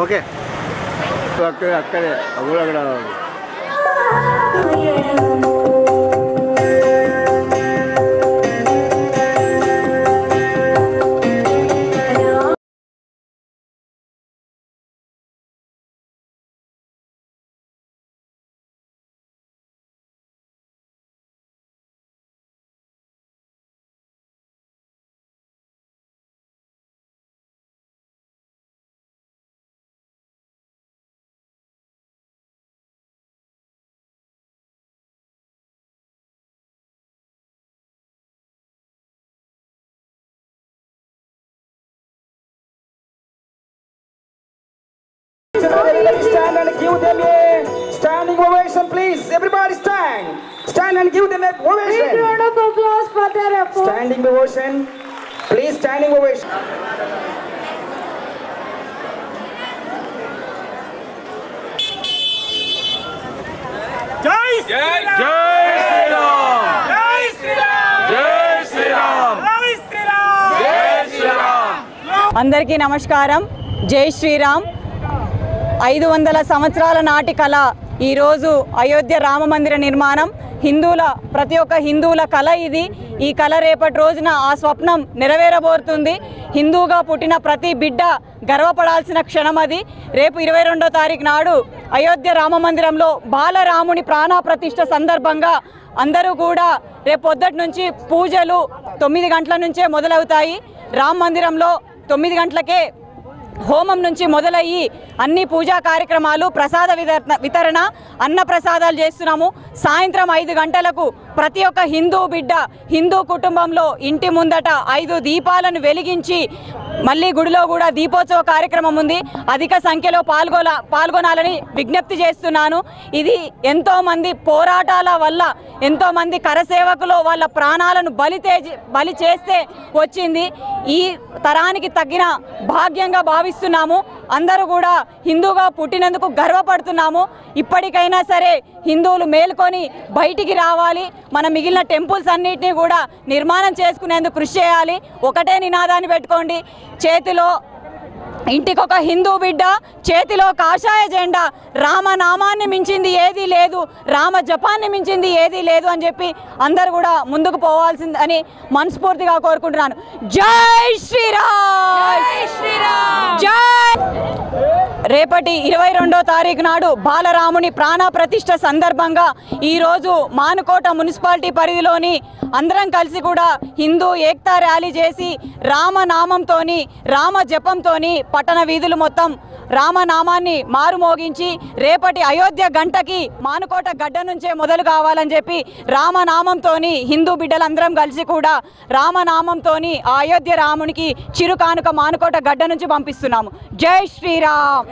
Okay అక్కడే అక్కడ Stand and give them a standing ovation, please. Everybody stand. Stand and give them a ovation. Big round of applause for their effort. Standing ovation. Please, standing ovation. Jai Jai Jai Shri Ram. Jai Shri Ram. Jai Shri Ram. Jai Shri Ram. Jai Shri Ram. అందరికీ నమస్కారం. జై శ్రీరామ్. 500 సంవత్సరాల నాటి కళ ఈరోజు అయోధ్య రామ మందిర నిర్మాణం. ప్రతి ఒక్క హిందువుల కళ ఇది. ఈ కళ రేపటి రోజున ఆ స్వప్నం నెరవేరబోతుంది. హిందూగా పుట్టిన ప్రతి బిడ్డ గర్వపడాల్సిన క్షణం అది. రేపు 22వ తారీఖు నాడు అయోధ్య రామ మందిరంలో బాలరాముని ప్రాణప్రతిష్ఠ సందర్భంగా అందరూ కూడా రేపు పొద్దుటి నుంచి పూజలు 9 గంటల నుంచే మొదలవుతాయి. రామ మందిరంలో 9 గంటలకే హోమం నుంచి మొదలయ్యి అన్ని పూజా కార్యక్రమాలు, ప్రసాద వితరణ, అన్న ప్రసాదాలు చేస్తున్నాము. సాయంత్రం 5 గంటలకు ప్రతి ఒక్క హిందూ బిడ్డ హిందూ కుటుంబంలో ఇంటి ముందట 5 దీపాలను వెలిగించి మళ్ళీ గుడిలో కూడా దీపోత్సవ కార్యక్రమం ఉంది. అధిక సంఖ్యలో పాల్గొనాలని విజ్ఞప్తి చేస్తున్నాను. ఇది ఎంతోమంది పోరాటాల వల్ల, ఎంతోమంది కరసేవకులు వాళ్ళ ప్రాణాలను బలి చేస్తే వచ్చింది. ఈ తరానికి తగిన భాగ్యంగా భావిస్తున్నాము. అందరూ కూడా హిందూగా పుట్టినందుకు గర్వపడుతున్నాము. ఇప్పటికైనా సరే హిందువులు మేల్కొని బయటికి రావాలి. మన మిగిలిన టెంపుల్స్ అన్నిటినీ కూడా నిర్మాణం చేసుకునేందుకు కృషి చేయాలి. ఒకటే నినాదాన్ని పెట్టుకోండి, చేతిలో ఇంటికొక హిందూ బిడ్డ, చేతిలో కాషాయ జెండా, రామనామాన్ని మించింది ఏదీ లేదు, రామ జపాన్ని మించింది ఏదీ లేదు అని చెప్పి అందరూ కూడా ముందుకు పోవాల్సిందని మనస్ఫూర్తిగా కోరుకుంటున్నాను. జై శ్రీరామ్. జై శ్రీరామ్. జై. రేపటి 22వ తారీఖు నాడు బాలరాముని ప్రాణప్రతిష్ఠ సందర్భంగా ఈరోజు మానుకోట మున్సిపాలిటీ పరిధిలోని అందరం కలిసి కూడా హిందూ ఏక్తా ర్యాలీ చేసి రామనామంతోని, రామ జపంతోని పట్టణ వీధులు మొత్తం రామనామాన్ని మారుమోగించి రేపటి అయోధ్య గంటకి మానుకోట గడ్డ నుంచే మొదలు కావాలని చెప్పి రామనామంతోని హిందూ బిడ్డలందరం కలిసి కూడా రామనామంతోని ఆ అయోధ్య రామునికి చిరు కానుక మానుకోట గడ్డ నుంచి పంపిస్తున్నాము. జై శ్రీరామ్.